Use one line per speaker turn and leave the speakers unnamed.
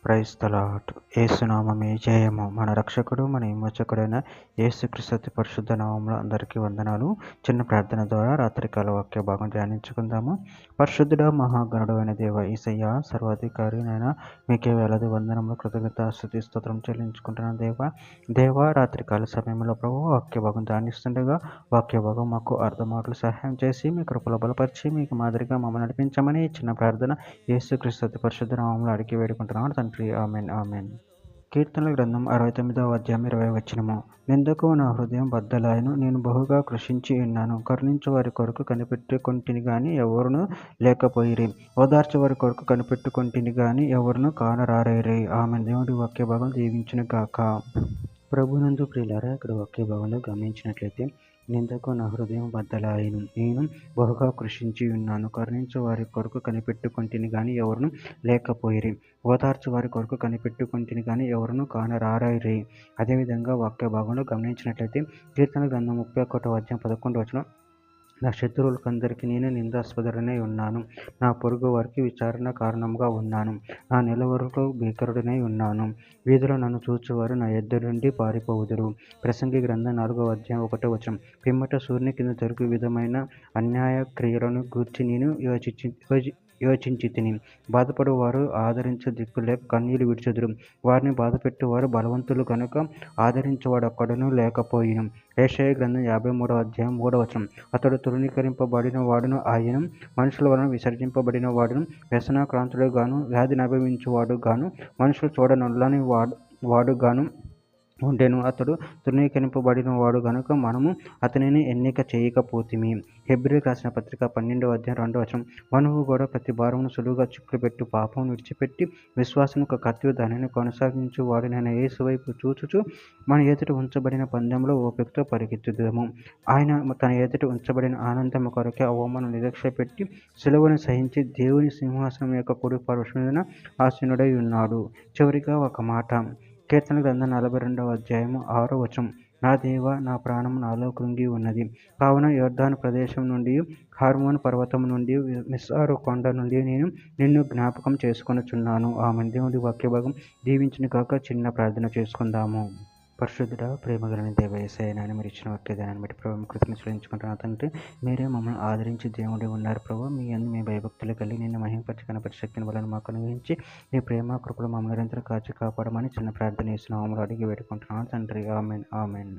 Praise the lord. యేసునామమే జయము. మన రక్షకుడు మన విమోచకుడైన యేసుక్రీస్తు అతి పరిశుద్ధ నామములో అందరికీ వందనాలు. చిన్న ప్రార్థన ద్వారా రాత్రికాల వాక్య భాగం ధ్యానించుకుందాము. పరిశుద్ధుడ మహాగణుడు అయిన దేవ యేసయ్య, సర్వాధికారి నైనా మీకే వేలాది వందనములు, కృతజ్ఞత, స్తుతి, స్తోత్రం చెల్లించుకుంటున్నాను దేవ రాత్రికాల సమయంలో ప్రభు వాక్య భాగం ధ్యానిస్తుండగా వాక్య భాగం మాకు అర్థమాటలు సహాయం చేసి మీ కృపలో బలపరిచి మీకు మాదిరిగా మమ్మల్ని నడిపించమని చిన్న ప్రార్థన యేసుక్రీస్తు అతి పరిశుద్ధ నామములో అడిగి వేడుకుంటున్నాను తండ్రి. Amen amen. కీర్తనల గ్రంథం 69వ అధ్యాయం 20వ వచనము. నిందకు నా హృదయం బద్దలాయను, నేను బహుగా కృషించి ఉన్నాను. కరుణించు వారి కొరకు కనిపెట్టుకొంటిని గాని ఎవరును లేకపోయిరి, ఓదార్చు వారి కొరకు కనిపెట్టుకొంటిని గాని ఎవరును కానరారైరి. ఆమెన్. దేవుడి వాక్య భాగం దీవించును గాక. ప్రభునందు ప్రియులారా, ఇక్కడ వాక్య భాగంలో గమనించినట్లయితే నిందకు నా హృదయం బద్దలాయను, నేను బహుగా కృషించి ఉన్నాను. కరుణించు వారి కొరకు కనిపెట్టుకొంటిని గాని ఎవరును లేకపోయిరి, ఓదార్చు వారి కొరకు కనిపెట్టుకొంటిని గాని ఎవరును కానరారైరి. అదేవిధంగా వాక్య భాగంలో గమనించినట్లయితే కీర్తన గ్రంథం 31వ అధ్యాయం 11వ వచనం. నా శత్రువులకందరికీ నేను నిందాస్పదుడనై ఉన్నాను, నా పొరుగు వారికి విచారణ కారణంగా ఉన్నాను, నా నిలవరుకు భీకరుడనై ఉన్నాను. వీధిలో నన్ను చూచువారు నా ఎదురు నుండి పారిపోవుదురు. ప్రసంగి గ్రంథం 4వ అధ్యాయం 1వ వచనం. పిమ్మట సూర్యుని కింద జరుగు విధమైన అన్యాయ క్రియలను గూర్చి నేను యోచించి తిని, బాధపడు వారు ఆదరించే దిక్కులేక కన్నీళ్లు విడిచెదురు. వారిని బాధపెట్టువారు బలవంతులు కనుక ఆదరించేవాడు ఒక్కడును లేకపోయిను. యెషయా గ్రంథం 53వ అధ్యాయం 3వ వచనం. అతడు తృణీకరింపబడిన వాడును ఆయను, మనుషుల వలన విసర్జింపబడిన వాడును, వ్యసనాక్రాంతుడు గాను, వ్యాధిని అనుభవించువాడు గాను, మనుషులు చూడనొల్లని వాడు గాను ఉండెను. అతడు తృణీకరింపబడిన వాడు గనుక మనము అతనిని ఎన్నిక చేయకపోతిమి. హెబ్రీయులకు రాసిన పత్రిక 12వ అధ్యాయం 2వ వచనం. మనము కూడా ప్రతి భారమును సులువుగా చిక్కులుపెట్టు పాపం విడిచిపెట్టి విశ్వాసముకు కర్తయు దానిని కొనసాగించు వాడినైన యేసు వైపు చూచుచు మన ఎదుట ఉంచబడిన పందెంలో ఓపికతో పరిగెత్తుదాము. ఆయన తన ఎదుట ఉంచబడిన ఆనందము కొరకే అవమానం నిర్లక్ష్య పెట్టి సిలువను సహించి దేవుని సింహాసనం యొక్క కుడి పార్శ్వమున ఆసీనుడై ఉన్నాడు. చివరిగా ఒక మాట. కీర్తన గ్రంథం 42వ అధ్యాయము 6వ వచనం. నా దేవ, నా ప్రాణం నాలో కృంగి ఉన్నది. కావున యొర్దాను ప్రదేశం నుండి, హార్మోను పర్వతం నుండి, మిస్సారు కొండ నుండి నేను నిన్ను జ్ఞాపకం చేసుకొనుచున్నాను. ఆమె. దేవుడి వాక్య భాగం దీవించును గాక. చిన్న ప్రార్థన చేసుకుందాము. పరిశుద్ధుడ, ప్రేమగలని దేవ యేసయ్య, నాయన మీరు ఇచ్చిన వాక్యదానాన్ని బట్టి ప్రభు కృతజ్ఞతలు చెల్లించుకుంటున్నాను తండ్రి. మీరే మమ్మల్ని ఆదరించి దేవుడే ఉన్నారు ప్రభు. మీ అందు మీ భయభక్తులు కలిగి నిన్ను మహిమపరిచి కనపరి శక్తిని వలన మాకు అనుగ్రహించి మీ ప్రేమ కృపలు మమ్మల్ని నిరంతరం కాచి కాపాడమని చిన్న ప్రార్థన చేసిన అడిగి వేడుకుంటున్నాను తండ్రి. Amen amen.